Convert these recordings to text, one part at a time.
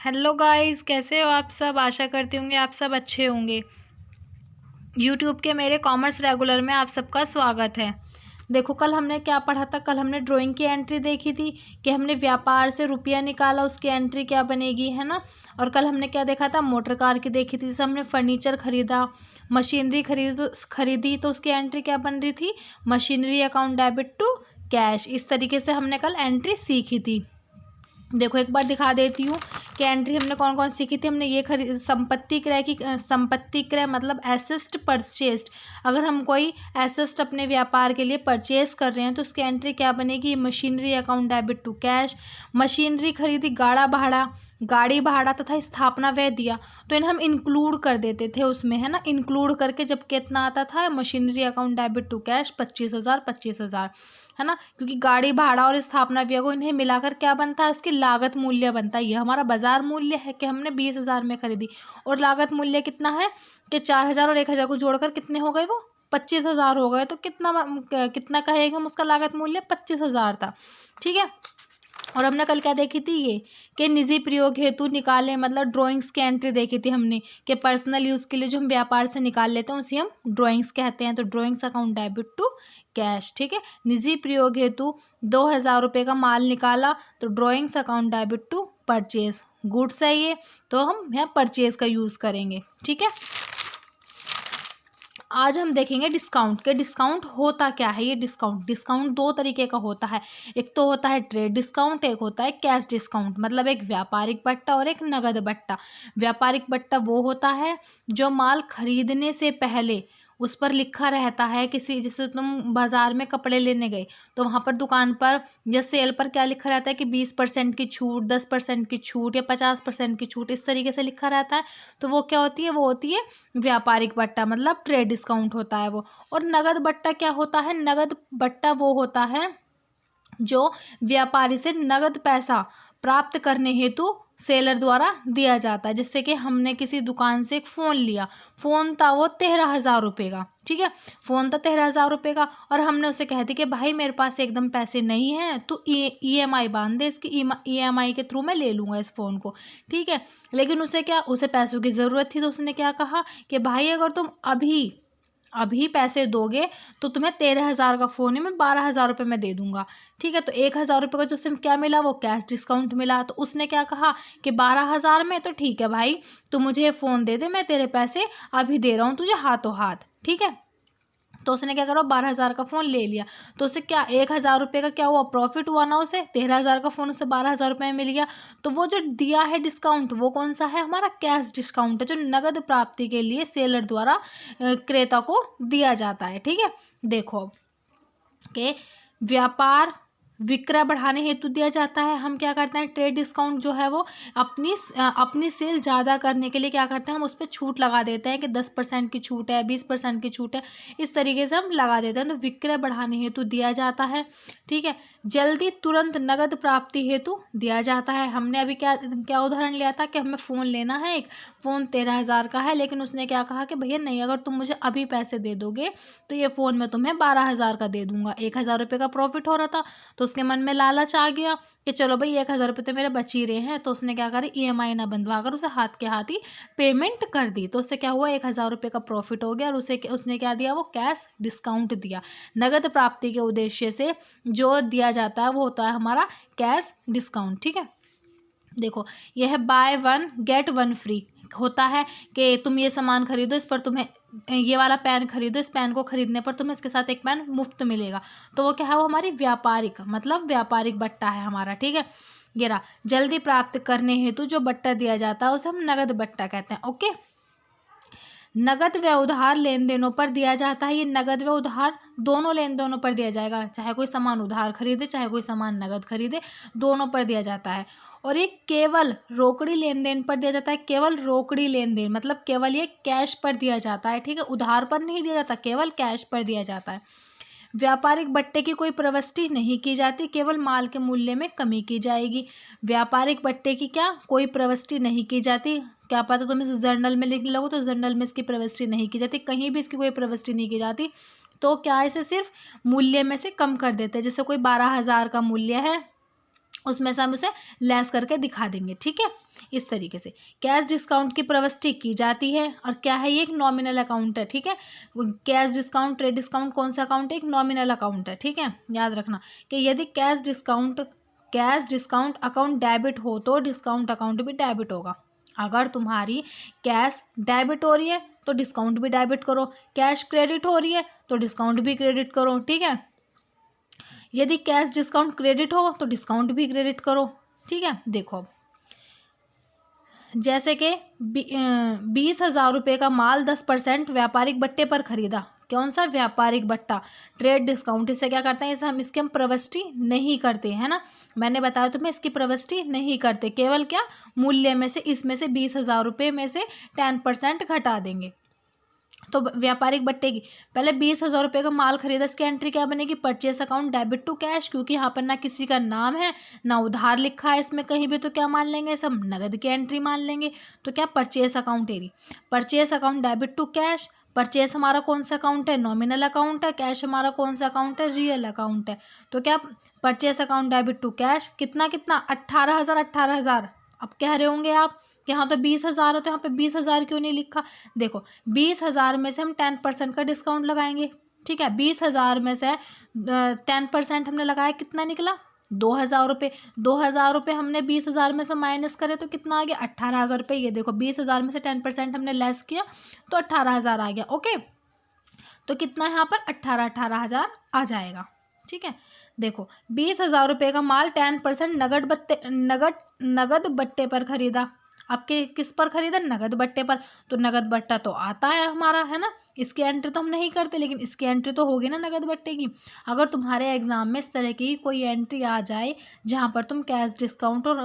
Hello guys, कैसे हो आप सब। आशा करती होंगे आप सब अच्छे होंगे। यूट्यूब के मेरे कॉमर्स रेगुलर में आप सबका स्वागत है। देखो, कल हमने क्या पढ़ा था। कल हमने ड्राइंग की एंट्री देखी थी कि हमने व्यापार से रुपया निकाला, उसकी एंट्री क्या बनेगी, है ना। और कल हमने क्या देखा था, मोटर कार की देखी थी। जैसे हमने फर्नीचर खरीदा, मशीनरी खरीदी तो उसकी एंट्री क्या बन रही थी, machinery account debit to cash. इस तरीके से हमने कल एंट्री सीखी थी। देखो, एक बार दिखा देती हूँ कि एंट्री हमने कौन कौन सीखी थी। हमने ये संपत्ति क्रय की, संपत्ति क्रय मतलब एसेस्ट परचेस्ड। अगर हम कोई एसेस्ट अपने व्यापार के लिए परचेज कर रहे हैं तो उसकी एंट्री क्या बनेगी, machinery account debit to cash. Machinery खरीदी, गाड़ी भाड़ा तथा स्थापना व्यय दिया, तो इन्हें हम इंक्लूड कर देते थे उसमें, है ना। इंक्लूड करके जब कितना आता था, machinery account debit to cash 25,000, है ना। क्योंकि गाड़ी भाड़ा और स्थापना व्यय को इन्हें मिलाकर क्या बनता है, उसकी लागत मूल्य बनता है। ये हमारा बाजार मूल्य है कि हमने 20,000 में खरीदी, और लागत मूल्य कितना है कि 4,000 और 1,000 को जोड़कर कितने हो गए, वो 25,000 हो गए। तो कितना कहेगा हम, उसका लागत मूल्य 25,000 था, ठीक है। और हमने कल क्या देखी थी, ये कि निजी प्रयोग हेतु निकाले, मतलब ड्राइंग्स की एंट्री देखी थी हमने कि पर्सनल यूज़ के लिए जो हम व्यापार से निकाल लेते हैं उसे हम ड्राइंग्स कहते हैं। तो drawings account debit to cash, ठीक है। निजी प्रयोग हेतु 2,000 रुपये का माल निकाला, तो drawings account debit to purchase. Goods है ये, तो हम यहाँ परचेज का यूज़ करेंगे, ठीक है। आज हम देखेंगे डिस्काउंट के डिस्काउंट होता क्या है। ये डिस्काउंट दो तरीके का होता है। एक तो होता है ट्रेड डिस्काउंट, एक होता है कैश डिस्काउंट। मतलब एक व्यापारिक बट्टा और एक नगद बट्टा। व्यापारिक बट्टा वो होता है जो माल खरीदने से पहले उस पर लिखा रहता है किसी, जैसे तुम बाजार में कपड़े लेने गए तो वहाँ पर दुकान पर या सेल पर क्या लिखा रहता है कि 20% की छूट, 10% की छूट या 50% की छूट, इस तरीके से लिखा रहता है। तो वो क्या होती है, वो होती है व्यापारिक बट्टा, मतलब ट्रेड डिस्काउंट होता है वो। और नगद बट्टा क्या होता है, नगद बट्टा वो होता है जो व्यापारी से नगद पैसा प्राप्त करने हेतु सेलर द्वारा दिया जाता है। जैसे कि हमने किसी दुकान से एक फ़ोन लिया, फ़ोन था वो 13,000 रुपये का, ठीक है। फ़ोन था 13,000 रुपये का, और हमने उसे कह दी कि भाई मेरे पास एकदम पैसे नहीं हैं, तो EMI बांध दे, इसकी EMI के थ्रू मैं ले लूँगा इस फ़ोन को, ठीक है। लेकिन उसे पैसों की ज़रूरत थी, तो उसने क्या कहा कि भाई अगर तुम अभी पैसे दोगे तो तुम्हें 13,000 का फ़ोन है, मैं 12,000 रुपये में दे दूंगा, ठीक है। तो 1,000 रुपये का जो सिर्फ क्या मिला, वो कैश डिस्काउंट मिला। तो उसने क्या कहा कि 12,000 में, तो ठीक है भाई तू मुझे फ़ोन दे दे, मैं तेरे पैसे अभी दे रहा हूँ तुझे हाथों हाथ, ठीक है। तो उसने क्या करा, 12,000 का फ़ोन ले लिया। तो उसे क्या 1,000 रुपये का क्या हुआ, प्रॉफिट हुआ ना उसे। 13,000 का फ़ोन उसे 12,000 रुपये में मिल गया। तो वो जो दिया है डिस्काउंट, वो कौन सा है, हमारा कैश डिस्काउंट है, जो नगद प्राप्ति के लिए सेलर द्वारा क्रेता को दिया जाता है, ठीक है। देखो अब कि व्यापार विक्रय बढ़ाने हेतु दिया जाता है। हम क्या करते हैं, ट्रेड डिस्काउंट जो है वो अपनी सेल ज़्यादा करने के लिए क्या करते हैं, हम उस पर छूट लगा देते हैं कि 10% की छूट है, 20% की छूट है, इस तरीके से हम लगा देते हैं। तो विक्रय बढ़ाने हेतु दिया जाता है, ठीक है। जल्दी तुरंत नगद प्राप्ति हेतु दिया जाता है। हमने अभी क्या क्या उदाहरण लिया था कि हमें फ़ोन लेना है, एक फ़ोन 13,000 का है, लेकिन उसने क्या कहा कि भैया नहीं, अगर तुम मुझे अभी पैसे दे दोगे तो ये फ़ोन मैं तुम्हें 12,000 का दे दूंगा। 1,000 रुपये का प्रॉफिट हो रहा था, तो उसके मन में लालच आ गया कि चलो भाई 1,000 रुपये तो मेरे बच ही रहे हैं। तो उसने क्या करा, EMI ना बंधवा कर उसे हाथ के हाथ ही पेमेंट कर दी। तो उससे क्या हुआ, 1,000 रुपये का प्रॉफिट हो गया, और उसने क्या दिया, वो कैश डिस्काउंट दिया। नगद प्राप्ति के उद्देश्य से जो दिया जाता है वो होता है हमारा कैश डिस्काउंट, ठीक है। देखो, यह है by one get one free होता है कि तुम ये सामान खरीदो, इस पर तुम्हें ये वाला पेन खरीदो, इस पेन को खरीदने पर तुम्हें इसके साथ एक पेन मुफ्त मिलेगा। तो वो क्या है, वो हमारी व्यापारिक बट्टा है हमारा, ठीक है। ये रहा, जल्दी प्राप्त करने हेतु जो बट्टा दिया जाता है उसे हम नगद बट्टा कहते हैं, ओके। नगद व उधार लेन देनों पर दिया जाता है। ये नगद व उधार दोनों लेन देनों पर दिया जाएगा, चाहे कोई सामान उधार खरीदे चाहे कोई सामान नगद खरीदे, दोनों पर दिया जाता है। और ये केवल रोकड़ी लेन देन पर दिया जाता है। केवल रोकड़ी लेन देन मतलब केवल ये कैश पर दिया जाता है, ठीक है। उधार पर नहीं दिया जाता, केवल कैश पर दिया जाता है। व्यापारिक बट्टे की कोई प्रविष्टि नहीं की जाती, केवल माल के मूल्य में कमी की जाएगी। व्यापारिक बट्टे की क्या कोई प्रविष्टि नहीं की जाती। क्या पता तुम इस जर्नल में लिख लो, तो जर्नल में इसकी प्रविष्टि नहीं की जाती, कहीं भी इसकी कोई प्रविष्टि नहीं की जाती। तो क्या इसे सिर्फ मूल्य में से कम कर देते हैं। जैसे कोई 12,000 का मूल्य है, उसमें से हम उसे लेस करके दिखा देंगे, ठीक है। इस तरीके से कैश डिस्काउंट की प्रविष्टि की जाती है। और क्या है, ये एक नॉमिनल अकाउंट है, ठीक है। कैश डिस्काउंट, ट्रेड डिस्काउंट कौन सा अकाउंट है, एक नॉमिनल अकाउंट है, ठीक है। याद रखना कि यदि कैश डिस्काउंट अकाउंट डेबिट हो तो डिस्काउंट अकाउंट भी डेबिट होगा। अगर तुम्हारी कैश डेबिट हो रही है तो डिस्काउंट भी डेबिट करो, कैश क्रेडिट हो रही है तो डिस्काउंट भी क्रेडिट करो, ठीक है। यदि कैश डिस्काउंट क्रेडिट हो तो डिस्काउंट भी क्रेडिट करो, ठीक है। देखो जैसे कि 20,000 रुपये का माल 10% व्यापारिक बट्टे पर खरीदा। कौन सा, व्यापारिक बट्टा, ट्रेड डिस्काउंट। इससे क्या करते हैं, इसकी हम प्रविष्टि नहीं करते हैं ना, मैंने बताया तुम्हें, इसकी प्रविष्टि नहीं करते, केवल क्या, मूल्य में से, इसमें से 20,000 रुपये में से 10% घटा देंगे। तो व्यापारिक बट्टे की पहले 20,000 रुपये का माल खरीदा, इसकी एंट्री क्या बनेगी, purchase account debit to cash, क्योंकि यहाँ पर ना किसी का नाम है ना उधार लिखा है इसमें कहीं भी, तो क्या मान लेंगे, सब नगद की एंट्री मान लेंगे। तो क्या, परचेस अकाउंट एरी, purchase account debit to cash. Purchase हमारा कौन सा अकाउंट है, नॉमिनल अकाउंट है। कैश हमारा कौन सा अकाउंट है, रियल अकाउंट है। तो क्या, purchase account debit to cash, कितना 18,000। अब कह रहे होंगे आप कि हाँ तो 20,000 है, तो यहाँ पे 20,000 क्यों नहीं लिखा। देखो 20,000 में से हम 10% का डिस्काउंट लगाएंगे, ठीक है। 20,000 में से 10% हमने लगाया, कितना निकला, 2,000 रुपये। 2,000 रुपये हमने 20,000 में से माइनस करे तो कितना आ गया, 18,000 रुपये। ये देखो 20,000 में से 10% हमने लेस किया तो 18,000 आ गया, ओके। तो कितना यहाँ पर 18,000 आ जाएगा, ठीक है। देखो 20,000 रुपये का माल 10% नगद बट्टे पर खरीदा। आपके किस पर खरीदा, नगद बट्टे पर। तो नगद बट्टा तो आता है हमारा, है ना, इसकी एंट्री तो हम नहीं करते, लेकिन इसकी एंट्री तो होगी ना नगद बट्टे की। अगर तुम्हारे एग्जाम में इस तरह की कोई एंट्री आ जाए जहाँ पर तुम कैश डिस्काउंट और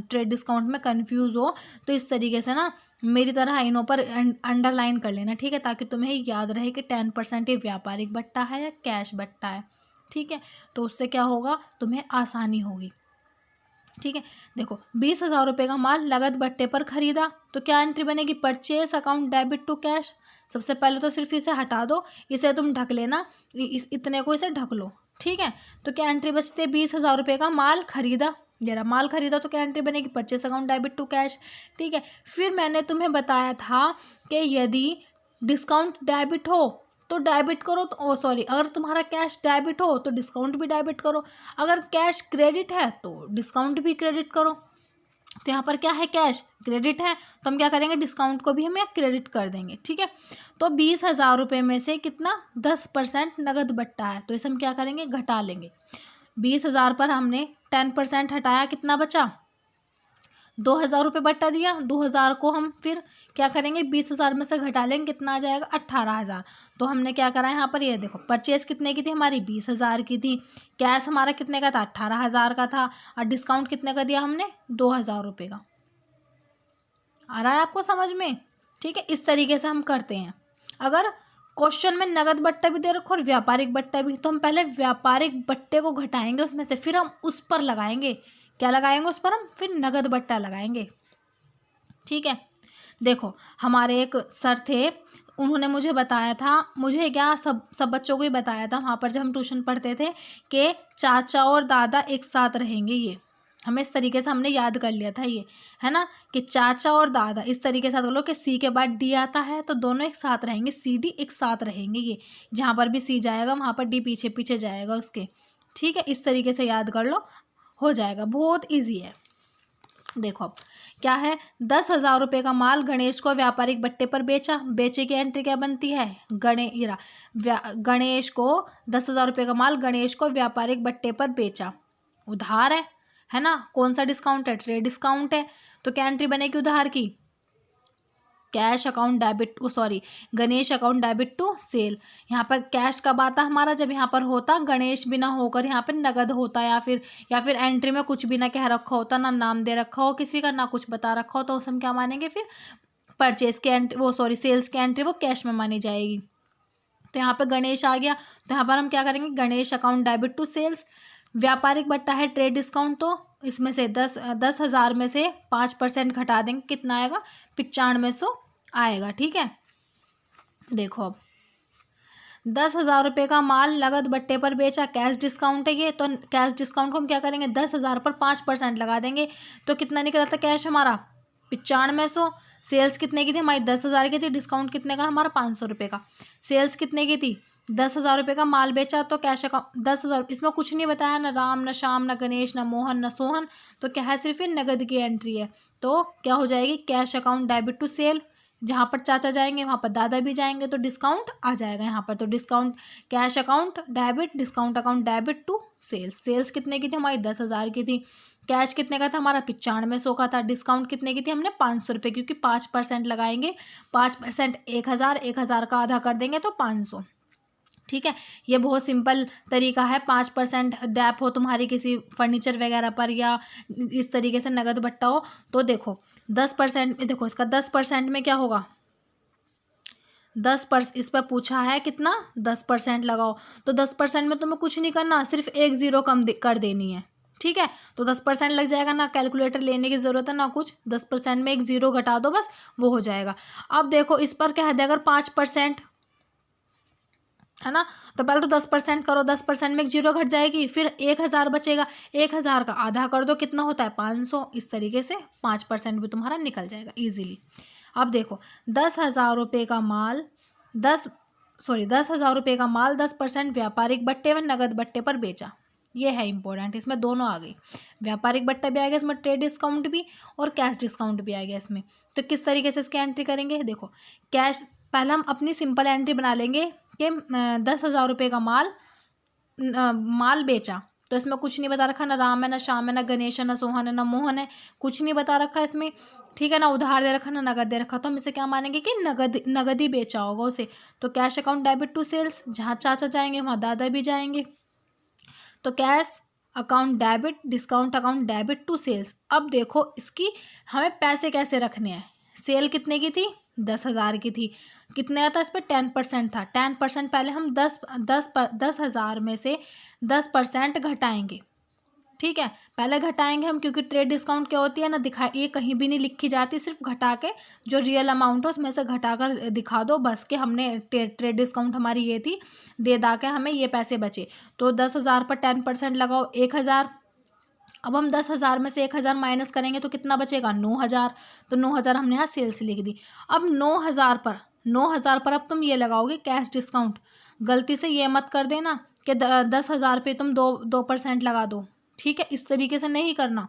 ट्रेड डिस्काउंट में कंफ्यूज हो, तो इस तरीके से ना मेरी तरह इनों पर अंडरलाइन कर लेना, ठीक है, ताकि तुम्हें याद रहे कि 10% ये व्यापारिक बट्टा है या कैश बट्टा है, ठीक है। तो उससे क्या होगा, तुम्हें आसानी होगी, ठीक है। देखो 20,000 रुपये का माल नगद बट्टे पर खरीदा, तो क्या एंट्री बनेगी, purchase account debit to cash. सबसे पहले तो सिर्फ इसे हटा दो, इसे तुम ढक लेना, इतने को इसे ढक लो, ठीक है। तो क्या एंट्री बचती है, 20,000 रुपये का माल खरीदा, जरा माल खरीदा, तो क्या एंट्री बनेगी, purchase account debit to cash, ठीक है। फिर मैंने तुम्हें बताया था कि यदि डिस्काउंट डेबिट हो तो डेबिट करो, तो अगर तुम्हारा कैश डेबिट हो तो डिस्काउंट भी डेबिट करो, अगर कैश क्रेडिट है तो डिस्काउंट भी क्रेडिट करो। तो यहाँ पर क्या है, कैश क्रेडिट है, तो हम क्या करेंगे, डिस्काउंट को भी हम यहाँ क्रेडिट कर देंगे, ठीक है। तो 20,000 रुपये में से कितना, 10% नगद बट्टा है, तो इसे हम क्या करेंगे, घटा लेंगे। 20,000 पर हमने 10% हटाया, कितना बचा, 2,000 रुपये बट्टा दिया। 2,000 को हम फिर क्या करेंगे, 20,000 में से घटा लेंगे, कितना आ जाएगा, 18,000। तो हमने क्या करा यहाँ पर, ये देखो परचेस कितने की थी हमारी, 20,000 की थी, कैश हमारा कितने का था, 18,000 का था, और डिस्काउंट कितने का दिया हमने, 2,000 रुपये का। आ रहा है आपको समझ में, ठीक है। इस तरीके से हम करते हैं। अगर क्वेश्चन में नगद बट्टा भी दे रखो और व्यापारिक बट्टा भी, तो हम पहले व्यापारिक बट्टे को घटाएंगे उसमें से, फिर हम उस पर लगाएंगे, क्या लगाएंगे उस पर, हम फिर नगद बट्टा लगाएंगे, ठीक है। देखो हमारे एक सर थे, उन्होंने मुझे बताया था, मुझे क्या सब बच्चों को ही बताया था वहाँ पर जब हम ट्यूशन पढ़ते थे, कि चाचा और दादा एक साथ रहेंगे। ये हमें इस तरीके से हमने याद कर लिया था, ये है ना, कि चाचा और दादा इस तरीके से बोलो कि सी के बाद डी आता है तो दोनों एक साथ रहेंगे, सी डी एक साथ रहेंगे। ये जहाँ पर भी सी जाएगा वहाँ पर डी पीछे पीछे जाएगा उसके, ठीक है। इस तरीके से याद कर लो, हो जाएगा, बहुत ईजी है। देखो अब क्या है, 10,000 रुपये का माल गणेश को व्यापारिक बट्टे पर बेचा। बेचे की एंट्री क्या बनती है, गणेश को 10,000 रुपये का माल गणेश को व्यापारिक बट्टे पर बेचा, उधार है ना, कौन सा डिस्काउंट है, ट्रेड डिस्काउंट है। तो क्या एंट्री बनेगी उधार की, cash account debit Ganesh account debit to sale. यहाँ पर कैश कब आता हमारा, जब यहाँ पर होता गणेश भी ना होकर यहाँ पर नगद होता, या फिर एंट्री में कुछ भी ना कह रखा होता, ना नाम दे रखा हो किसी का, ना कुछ बता रखा हो, तो उसे हम क्या मानेंगे, फिर परचेज की एंट्री सेल्स की एंट्री वो कैश में मानी जाएगी। तो यहाँ पर गणेश आ गया, तो यहाँ पर हम क्या करेंगे, Ganesh account debit to sales. व्यापारिक बट्टा है ट्रेड डिस्काउंट, तो इसमें से 10,000 में से 5% घटा देंगे, कितना आएगा, 9500 आएगा, ठीक है। देखो अब 10,000 रुपये का माल नगद बट्टे पर बेचा, कैश डिस्काउंट है ये, तो कैश डिस्काउंट को हम क्या करेंगे, 10,000 पर 5% लगा देंगे, तो कितना निकला था कैश हमारा, 9500। सेल्स कितने की थी हमारी 10,000 की थी, डिस्काउंट कितने का हमारा 500 रुपये का। सेल्स कितने की थी 10,000 रुपये का माल बेचा, तो कैश अकाउंट 10,000। इसमें कुछ नहीं बताया, ना राम ना श्याम ना गणेश ना मोहन ना सोहन, तो क्या है सिर्फ ये नगद की एंट्री है। तो क्या हो जाएगी, cash account debit to sale, जहाँ पर चाचा जाएंगे वहाँ पर दादा भी जाएंगे, तो डिस्काउंट आ जाएगा यहाँ पर। तो discount cash account debit, discount account debit to sales. Sales कितने की थी हमारी 10,000 की थी। कैश कितने का था हमारा 9500 का था। डिस्काउंट कितने की थी हमने 500 रुपये, क्योंकि 5% लगाएंगे। 5% 1,000, 1,000 का आधा कर देंगे तो 500। ठीक है, ये बहुत सिंपल तरीका है। 5% डैप हो तुम्हारी किसी फर्नीचर वगैरह पर, या इस तरीके से नगद बट्टा हो, तो देखो 10%, देखो इसका 10% में क्या होगा, 10%। इस पर पूछा है कितना, 10% लगाओ, तो 10% में तुम्हें कुछ नहीं करना, सिर्फ एक ज़ीरो कम कर देनी है। ठीक है, तो 10% लग जाएगा, ना कैलकुलेटर लेने की ज़रूरत है ना कुछ। 10% में एक ज़ीरो घटा दो बस, वो हो जाएगा। अब देखो इस पर क्या है, अगर 5% है ना, तो पहले तो 10% करो, 10% में एक जीरो घट जाएगी, फिर 1,000 बचेगा, 1,000 का आधा कर दो, कितना होता है 500। इस तरीके से 5% भी तुम्हारा निकल जाएगा इजीली। अब देखो 10,000 रुपये का माल 10,000 रुपये का माल 10% व्यापारिक बट्टे व नगद बट्टे पर बेचा। ये है इंपॉर्टेंट, इसमें दोनों आ गई, व्यापारिक बट्टा भी आ गया इसमें, ट्रेड डिस्काउंट भी और कैश डिस्काउंट भी आ गया इसमें। तो किस तरीके से इसकी एंट्री करेंगे, देखो कैश, पहले हम अपनी सिंपल एंट्री बना लेंगे कि 10,000 रुपये का माल बेचा। तो इसमें कुछ नहीं बता रखा, ना राम है ना श्याम है ना गणेश है ना सोहन है ना मोहन है, कुछ नहीं बता रखा इसमें। ठीक है ना, उधार दे रखा ना नगद दे रखा, तो हम इसे क्या मानेंगे कि नगद ही बेचा होगा उसे। तो cash account debit to sales, जहाँ चाचा जाएंगे वहाँ दादा भी जाएंगे, तो cash account debit, discount account debit to sales. अब देखो इसकी हमें पैसे कैसे रखने हैं। सेल कितने की थी 10,000 की थी, कितने का था इस पर 10% था। 10% पहले हम 10,000 में से 10% घटाएंगे। ठीक है, पहले घटाएंगे हम, क्योंकि ट्रेड डिस्काउंट क्या होती है ना, दिखा ये कहीं भी नहीं लिखी जाती, सिर्फ घटा के जो रियल अमाउंट है उसमें से घटा कर दिखा दो बस, कि हमने ट्रेड डिस्काउंट हमारी ये थी, दे दा के हमें ये पैसे बचे। तो 10,000 पर 10% लगाओ 1,000। अब हम 10,000 में से 1,000 माइनस करेंगे तो कितना बचेगा 9,000। तो 9,000 हमने यहाँ सेल्स लिख दी। अब 9,000 पर अब तुम ये लगाओगे कैश डिस्काउंट। गलती से ये मत कर देना कि 10,000 पे तुम 2% लगा दो। ठीक है, इस तरीके से नहीं करना,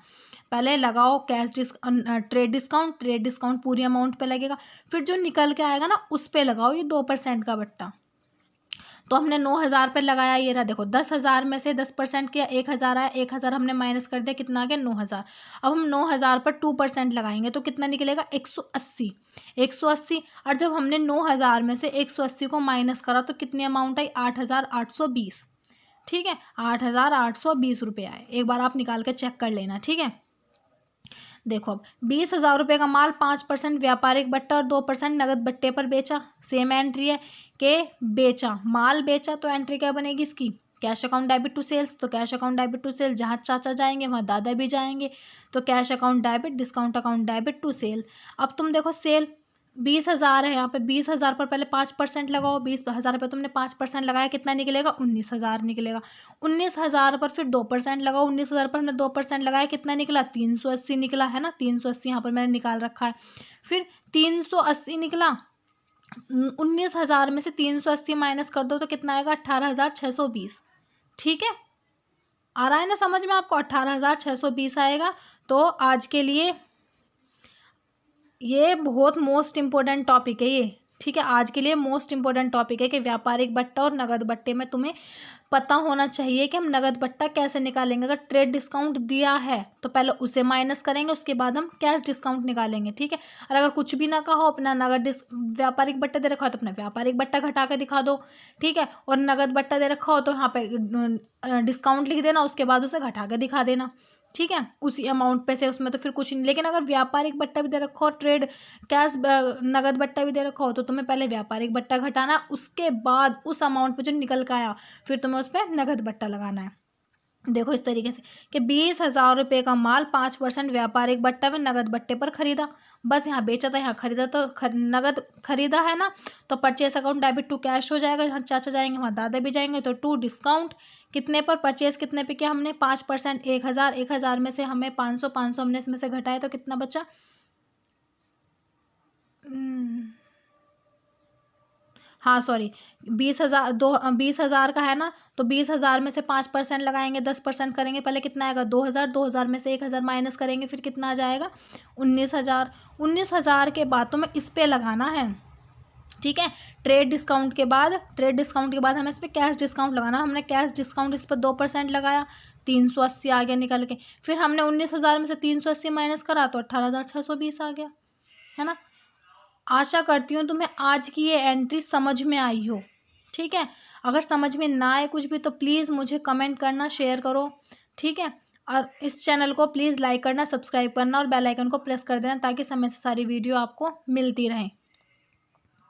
पहले लगाओ ट्रेड डिस्काउंट पूरी अमाउंट पे लगेगा, फिर जो निकल के आएगा ना उस पे लगाओ ये 2% का बट्टा। तो हमने 9,000 पे लगाया, ये रहा देखो 10,000 में से 10% किया 1,000 आया, 1,000 हमने माइनस कर दिया, कितना आ गया 9,000। अब हम 9,000 पर 2% लगाएंगे तो कितना निकलेगा 180। 180, और जब हमने 9,000 में से 180 को माइनस करा तो कितनी अमाउंट आई 8,820। ठीक है, 8,820 रुपये आए। एक बार आप निकाल के चेक कर लेना। ठीक है, देखो अब 20,000 रुपये का माल 5% व्यापारिक बट्टा और 2% नगद बट्टे पर बेचा। सेम एंट्री है कि बेचा, माल बेचा, तो एंट्री क्या बनेगी इसकी, cash account debit to sales. तो cash account debit to sale, जहाँ चाचा जाएंगे वहाँ दादा भी जाएंगे, तो cash account debit, discount account debit to sale. अब तुम देखो सेल 20,000 है, यहाँ पे 20,000 पर पहले 5% लगाओ। 20,000 पर तुमने 5% लगाया, कितना निकलेगा 19,000 निकलेगा। 19,000 पर फिर 2% लगाओ। 19,000 पर हमने 2% लगाया, कितना निकला 380 निकला, है ना। 380 यहाँ पर मैंने निकाल रखा है। फिर 380 निकला, 19,000 में से 380 माइनस कर दो तो कितना आएगा 18,620। ठीक है, आ रहा है ना समझ में आपको, 18,620 आएगा। तो आज के लिए ये बहुत मोस्ट इम्पोर्टेंट टॉपिक है ये। ठीक है, आज के लिए मोस्ट इम्पोर्टेंट टॉपिक है कि व्यापारिक बट्टा और नगद बट्टे में तुम्हें पता होना चाहिए कि हम नगद बट्टा कैसे निकालेंगे। अगर ट्रेड डिस्काउंट दिया है तो पहले उसे माइनस करेंगे, उसके बाद हम कैश डिस्काउंट निकालेंगे। ठीक है, और अगर कुछ भी ना कहो, अपना व्यापारिक बट्टा दे रखा हो तो अपना व्यापारिक बट्टा घटा के दिखा दो। ठीक है, और नगद बट्टा दे रखा हो तो यहाँ पे डिस्काउंट लिख देना, उसके बाद उसे घटा के दिखा देना। ठीक है, उसी अमाउंट पे से, उसमें तो फिर कुछ नहीं। लेकिन अगर व्यापारिक बट्टा भी दे रखा हो, ट्रेड कैश नगद बट्टा भी दे रखा हो, तो तुम्हें पहले व्यापारिक बट्टा घटाना, उसके बाद उस अमाउंट पे जो निकल के आया फिर तुम्हें उस पर नगद बट्टा लगाना है। देखो इस तरीके से कि 20,000 रुपये का माल 5% व्यापारिक बट्टा में नगद बट्टे पर खरीदा। बस यहाँ बेचा था, यहाँ खरीदा, तो नगद खरीदा है ना, तो purchase account debit to cash हो जाएगा। जहाँ चाचा जाएंगे वहाँ दादा भी जाएंगे, तो टू डिस्काउंट कितने पर, परचेस कितने पे किया हमने 5%, 1,000। 1,000 में से हमें 500 हमने इसमें से घटाया, तो कितना बचा हाँ सॉरी, 20,000 20,000 का है ना, तो 20,000 में से 5% लगाएंगे, 10% करेंगे, पहले कितना आएगा 2,000, 2,000 में से 1,000 माइनस करेंगे, फिर कितना आ जाएगा 19,000। 19,000 के बाद तो मैं इस पे लगाना है, ठीक है। ट्रेड डिस्काउंट के बाद हमें इस पर कैश डिस्काउंट लगाना। हमने कैश डिस्काउंट इस पर 2% लगाया, 380 आ गया निकल के। फिर हमने 19,000 में से 380 माइनस करा तो 18,620 आ गया, है ना। आशा करती हूँ तुम्हें आज की ये एंट्री समझ में आई हो, ठीक है। अगर समझ में ना आए कुछ भी तो प्लीज़ मुझे कमेंट करना, शेयर करो, ठीक है। और इस चैनल को प्लीज़ लाइक करना, सब्सक्राइब करना और बेल आइकन को प्रेस कर देना ताकि समय से सारी वीडियो आपको मिलती रहें।